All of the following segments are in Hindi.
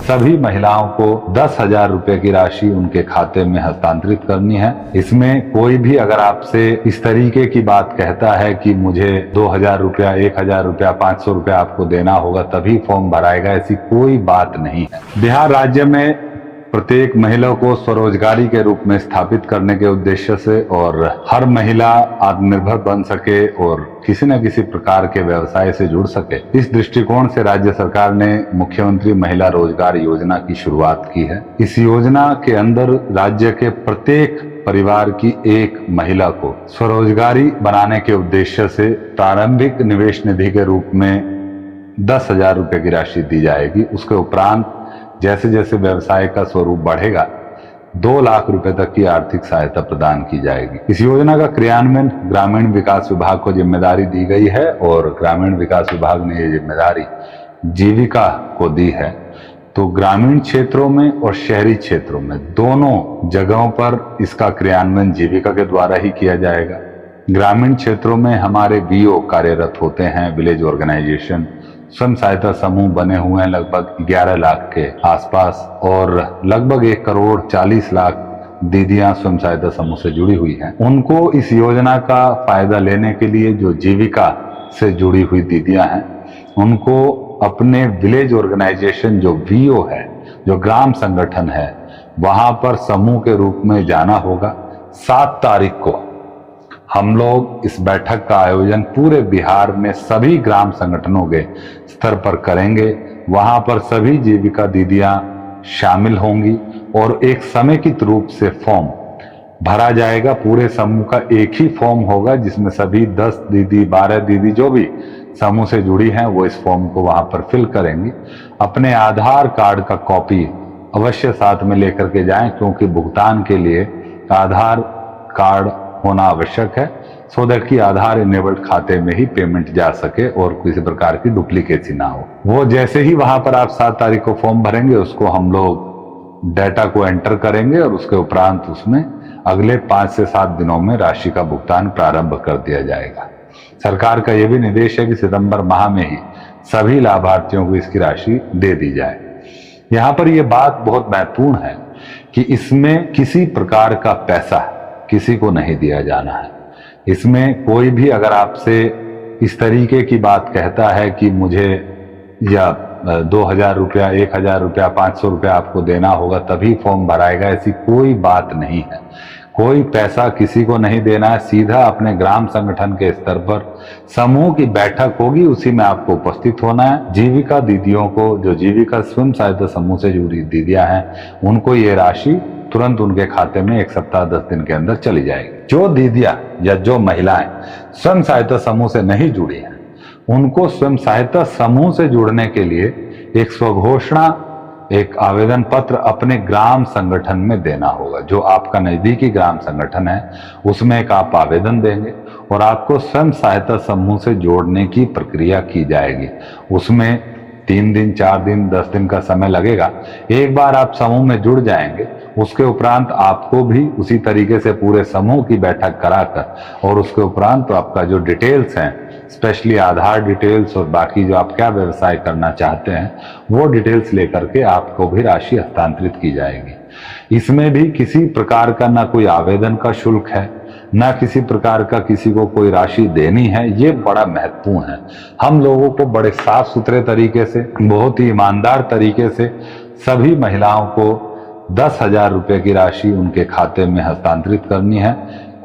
सभी महिलाओं को 10,000 रुपए की राशि उनके खाते में हस्तांतरित करनी है। इसमें कोई भी अगर आपसे इस तरीके की बात कहता है कि मुझे 2,000 रुपया, 1,000 रुपया, 500 रुपया आपको देना होगा तभी फॉर्म भराएगा, ऐसी कोई बात नहीं है। बिहार राज्य में प्रत्येक महिला को स्वरोजगारी के रूप में स्थापित करने के उद्देश्य से और हर महिला आत्मनिर्भर बन सके और किसी न किसी प्रकार के व्यवसाय से जुड़ सके, इस दृष्टिकोण से राज्य सरकार ने मुख्यमंत्री महिला रोजगार योजना की शुरुआत की है। इस योजना के अंदर राज्य के प्रत्येक परिवार की एक महिला को स्वरोजगारी बनाने के उद्देश्य से प्रारंभिक निवेश निधि के रूप में 10,000 रुपए की राशि दी जाएगी। उसके उपरांत जैसे जैसे व्यवसाय का स्वरूप बढ़ेगा 2 लाख रुपए तक की आर्थिक सहायता प्रदान की जाएगी। इस योजना का क्रियान्वयन ग्रामीण विकास विभाग को जिम्मेदारी दी गई है और ग्रामीण विकास विभाग ने ये जिम्मेदारी जीविका को दी है। तो ग्रामीण क्षेत्रों में और शहरी क्षेत्रों में दोनों जगहों पर इसका क्रियान्वयन जीविका के द्वारा ही किया जाएगा। ग्रामीण क्षेत्रों में हमारे वीओ कार्यरत होते हैं, विलेज ऑर्गेनाइजेशन स्वयं सहायता समूह बने हुए हैं लगभग 11 लाख के आसपास और लगभग 1,40,00,000 दीदियां स्वयं सहायता समूह से जुड़ी हुई हैं। उनको इस योजना का फायदा लेने के लिए जो जीविका से जुड़ी हुई दीदियां हैं उनको अपने विलेज ऑर्गेनाइजेशन जो वीओ है, जो ग्राम संगठन है, वहां पर समूह के रूप में जाना होगा। 7 तारीख को हम लोग इस बैठक का आयोजन पूरे बिहार में सभी ग्राम संगठनों के स्तर पर करेंगे। वहां पर सभी जीविका दीदियां शामिल होंगी और एक समेकित रूप से फॉर्म भरा जाएगा। पूरे समूह का एक ही फॉर्म होगा जिसमें सभी 10 दीदी, 12 दीदी जो भी समूह से जुड़ी हैं वो इस फॉर्म को वहां पर फिल करेंगी। अपने आधार कार्ड का कॉपी अवश्य साथ में लेकर के जाएं क्योंकि भुगतान के लिए आधार कार्ड होना आवश्यक है, सो दैट कि आधार इनेबल्ड खाते में ही पेमेंट जा सके और किसी प्रकार की डुप्लीकेसी ना हो। वो जैसे ही वहां पर आप 7 तारीख को फॉर्म भरेंगे उसको हम लोग डाटा को एंटर करेंगे और उसके उपरांत उसमें अगले 5 से 7 दिनों में राशि का भुगतान प्रारंभ कर दिया जाएगा। सरकार का यह भी निर्देश है कि सितंबर माह में ही सभी लाभार्थियों को इसकी राशि दे दी जाए। यहाँ पर यह बात बहुत महत्वपूर्ण है कि इसमें किसी प्रकार का पैसा किसी को नहीं दिया जाना है। इसमें कोई भी अगर आपसे इस तरीके की बात कहता है कि मुझे या 2,000 रुपया, 1,000 रुपया, 500 रुपया आपको देना होगा तभी फॉर्म भराएगा, ऐसी कोई बात नहीं है। कोई पैसा किसी को नहीं देना है। सीधा अपने ग्राम संगठन के स्तर पर समूह की बैठक होगी, उसी में आपको उपस्थित होना है। जीविका दीदियों को, जो जीविका स्वयं सहायता समूह से जुड़ी दीदियां हैं, उनको ये राशि तुरंत उनके खाते में 1 सप्ताह 10 दिन के अंदर चली जाएगी। जो दीदियां या जो महिलाएं स्वयं सहायता समूह से नहीं जुड़ी हैं उनको स्वयं सहायता समूह से जुड़ने के लिए एक स्वघोषणा, एक आवेदन पत्र अपने ग्राम संगठन में देना होगा। जो आपका नजदीकी ग्राम संगठन है उसमें एक आप आवेदन देंगे और आपको स्वयं सहायता समूह से जोड़ने की प्रक्रिया की जाएगी। उसमें 3 दिन, 4 दिन, 10 दिन का समय लगेगा। एक बार आप समूह में जुड़ जाएंगे उसके उपरांत आपको भी उसी तरीके से पूरे समूह की बैठक कराकर और उसके उपरांत तो आपका जो डिटेल्स हैं, स्पेशली आधार डिटेल्स और बाकी जो आप क्या व्यवसाय करना चाहते हैं वो डिटेल्स लेकर के आपको भी राशि हस्तांतरित की जाएगी। इसमें भी किसी प्रकार का ना कोई आवेदन का शुल्क है, ना किसी प्रकार का किसी को कोई राशि देनी है। ये बड़ा महत्वपूर्ण है। हम लोगों को बड़े साफ सुथरे तरीके से, बहुत ही ईमानदार तरीके से सभी महिलाओं को 10,000 रुपए की राशि उनके खाते में हस्तांतरित करनी है।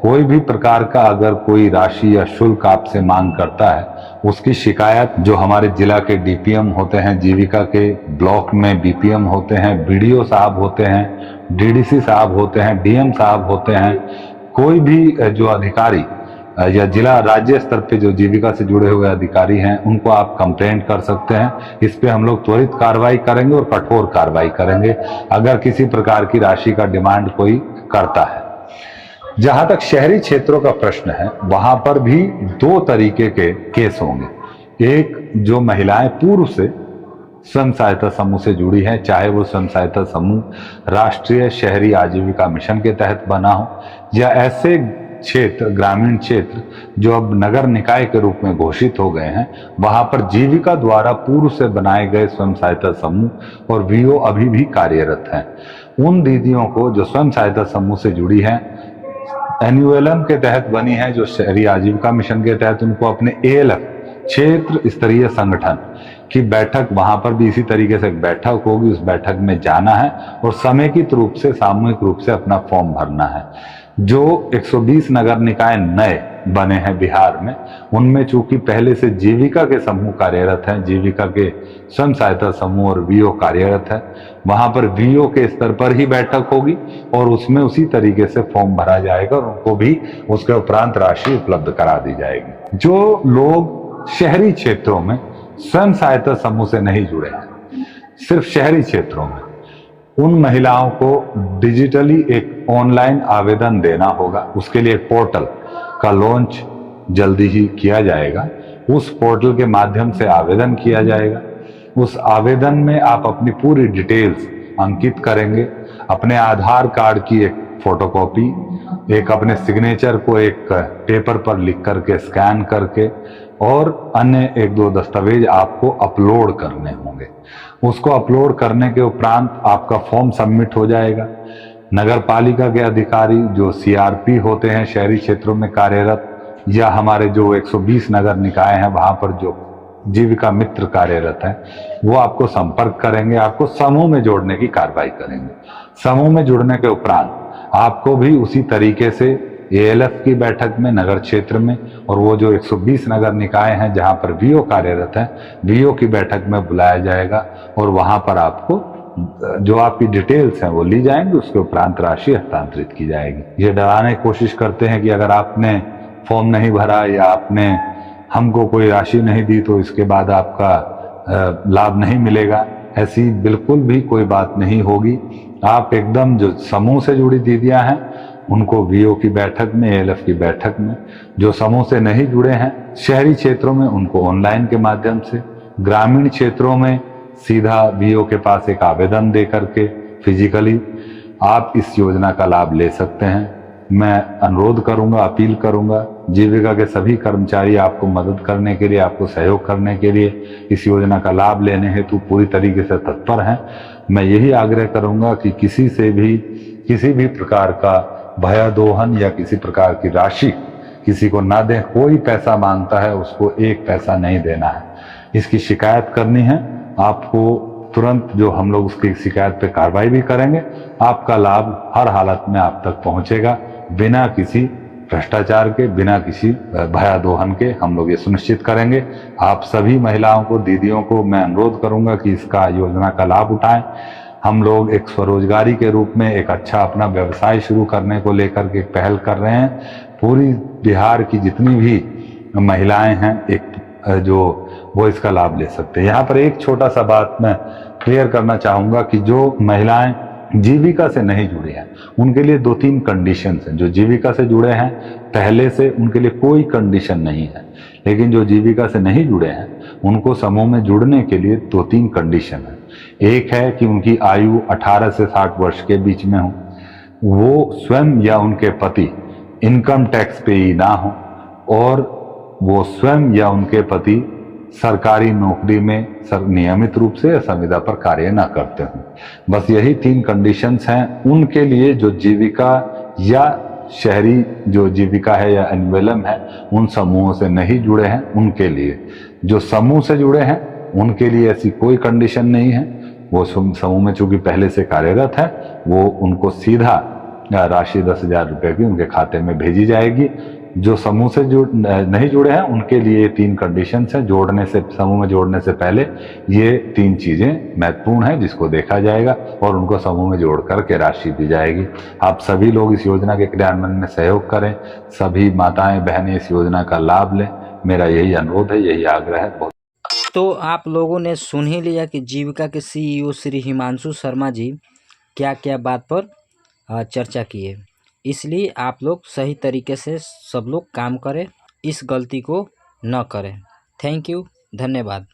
कोई भी प्रकार का अगर कोई राशि या शुल्क आपसे मांग करता है उसकी शिकायत जो हमारे जिला के डीपीएम होते हैं, जीविका के ब्लॉक में बीपीएम होते हैं, बीडीओ साहब होते हैं, डीडीसी साहब होते हैं, डीएम साहब होते हैं, कोई भी जो अधिकारी या जिला राज्य स्तर पे जो जीविका से जुड़े हुए अधिकारी हैं उनको आप कंप्लेंट कर सकते हैं। इस पे हम लोग त्वरित कार्रवाई करेंगे और कठोर कार्रवाई करेंगे अगर किसी प्रकार की राशि का डिमांड कोई करता है। जहां तक शहरी क्षेत्रों का प्रश्न है वहां पर भी 2 तरीके के केस होंगे। एक, जो महिलाएं पूर्व से स्वयं सहायता समूह से जुड़ी है, चाहे वो स्वयं सहायता समूह राष्ट्रीय शहरी आजीविका मिशन के तहत बना हो या ऐसे क्षेत्र, ग्रामीण क्षेत्र जो अब नगर निकाय के रूप में घोषित हो गए हैं, वहां पर जीविका द्वारा पूर्व से बनाए गए स्वयं सहायता समूह और वीओ अभी भी कार्यरत हैं। उन दीदियों को जो स्वयं सहायता समूह से जुड़ी हैं, एनयूएलएम के तहत बनी है, जो शहरी आजीविका मिशन के तहत, उनको अपने एएलएफ क्षेत्र स्तरीय संगठन की बैठक, वहां पर भी इसी तरीके से एक बैठक होगी, उस बैठक में जाना है और समेकित रूप से, सामूहिक रूप से अपना फॉर्म भरना है। जो 120 नगर निकाय नए बने हैं बिहार में, उनमें चूंकि पहले से जीविका के समूह कार्यरत हैं, जीविका के स्वयं सहायता समूह और वीओ कार्यरत है, वहां पर वीओ के स्तर पर ही बैठक होगी और उसमें उसी तरीके से फॉर्म भरा जाएगा और उनको भी उसके उपरांत राशि उपलब्ध करा दी जाएगी। जो लोग शहरी क्षेत्रों में स्वयं सहायता समूह से नहीं जुड़े हैं, सिर्फ शहरी क्षेत्रों में, उन महिलाओं को डिजिटली एक ऑनलाइन आवेदन देना होगा। उसके लिए एक पोर्टल का लॉन्च जल्दी ही किया जाएगा। उस पोर्टल के माध्यम से आवेदन किया जाएगा। उस आवेदन में आप अपनी पूरी डिटेल्स अंकित करेंगे, अपने आधार कार्ड की एक फोटोकॉपी, एक अपने सिग्नेचर को एक पेपर पर लिख करके स्कैन करके, और अन्य एक दो दस्तावेज आपको अपलोड करने होंगे। उसको अपलोड करने के उपरांत आपका फॉर्म सबमिट हो जाएगा। नगर पालिका के अधिकारी जो सीआरपी होते हैं शहरी क्षेत्रों में कार्यरत, या हमारे जो 120 नगर निकाय हैं वहां पर जो जीविका मित्र कार्यरत हैं, वो आपको संपर्क करेंगे, आपको समूह में जोड़ने की कार्रवाई करेंगे। समूह में जुड़ने के उपरांत आपको भी उसी तरीके से एएलएफ की बैठक में नगर क्षेत्र में, और वो जो 120 नगर निकाय हैं जहां पर वीओ कार्यरत हैं, वीओ की बैठक में बुलाया जाएगा और वहां पर आपको जो आपकी डिटेल्स हैं वो ली जाएंगी, उसके उपरांत राशि हस्तांतरित की जाएगी। ये डराने की कोशिश करते हैं कि अगर आपने फॉर्म नहीं भरा या आपने हमको कोई राशि नहीं दी तो इसके बाद आपका लाभ नहीं मिलेगा। ऐसी बिल्कुल भी कोई बात नहीं होगी। आप एकदम जो समूह से जुड़ी दीदियां हैं उनको वीओ की बैठक में, एएलएफ की बैठक में, जो समूह से नहीं जुड़े हैं शहरी क्षेत्रों में उनको ऑनलाइन के माध्यम से, ग्रामीण क्षेत्रों में सीधा वीओ के पास एक आवेदन दे करके फिजिकली आप इस योजना का लाभ ले सकते हैं। मैं अनुरोध करूंगा, अपील करूंगा, जीविका के सभी कर्मचारी आपको मदद करने के लिए, आपको सहयोग करने के लिए, इस योजना का लाभ लेने हेतु पूरी तरीके से तत्पर हैं। मैं यही आग्रह करूंगा कि किसी से भी किसी भी प्रकार का भयादोहन या किसी प्रकार की राशि किसी को ना दें। कोई पैसा मांगता है उसको एक पैसा नहीं देना है। इसकी शिकायत करनी है आपको तुरंत, जो हम लोग उसकी शिकायत पे कार्रवाई भी करेंगे। आपका लाभ हर हालत में आप तक पहुंचेगा, बिना किसी भ्रष्टाचार के, बिना किसी भयादोहन के हम लोग ये सुनिश्चित करेंगे। आप सभी महिलाओं को, दीदियों को मैं अनुरोध करूंगा कि इसका योजना का लाभ उठाएं। हम लोग एक स्वरोजगारी के रूप में एक अच्छा अपना व्यवसाय शुरू करने को लेकर के पहल कर रहे हैं। पूरी बिहार की जितनी भी महिलाएं हैं जो वो इसका लाभ ले सकते हैं। यहाँ पर एक छोटा सा बात मैं क्लियर करना चाहूंगा कि जो महिलाएं जीविका से नहीं जुड़ी हैं उनके लिए 2-3 कंडीशंस हैं। जो जीविका से जुड़े हैं पहले से उनके लिए कोई कंडीशन नहीं है, लेकिन जो जीविका से नहीं जुड़े हैं उनको समूह में जुड़ने के लिए 2-3 कंडीशन है। एक है कि उनकी आयु 18 से 60 वर्ष के बीच में हो, वो स्वयं या उनके पति इनकम टैक्स पेयी ना हो, और वो स्वयं या उनके पति सरकारी नौकरी में नियमित रूप से संविदा पर कार्य न करते हों। बस यही 3 कंडीशंस हैं उनके लिए जो जीविका या शहरी जो जीविका है या एनवेलम है उन समूहों से नहीं जुड़े हैं उनके लिए। जो समूह से जुड़े हैं उनके लिए ऐसी कोई कंडीशन नहीं है। वो समूह में चूंकि पहले से कार्यरत है, वो उनको सीधा राशि 10,000 रुपए की उनके खाते में भेजी जाएगी। जो समूह से नहीं जुड़े हैं उनके लिए 3 कंडीशंस हैं। समूह में जोड़ने से पहले ये 3 चीजें महत्वपूर्ण हैं जिसको देखा जाएगा और उनको समूह में जोड़ करके राशि दी जाएगी। आप सभी लोग इस योजना के क्रियान्वयन में सहयोग करें, सभी माताएं बहनें इस योजना का लाभ लें। मेरा यही अनुरोध है, यही आग्रह है। तो आप लोगों ने सुन ही लिया कि जीविका के सीईओ श्री हिमांशु शर्मा जी क्या क्या बात पर चर्चा किए। इसलिए आप लोग सही तरीके से सब लोग काम करें, इस गलती को न करें। थैंक यू, धन्यवाद।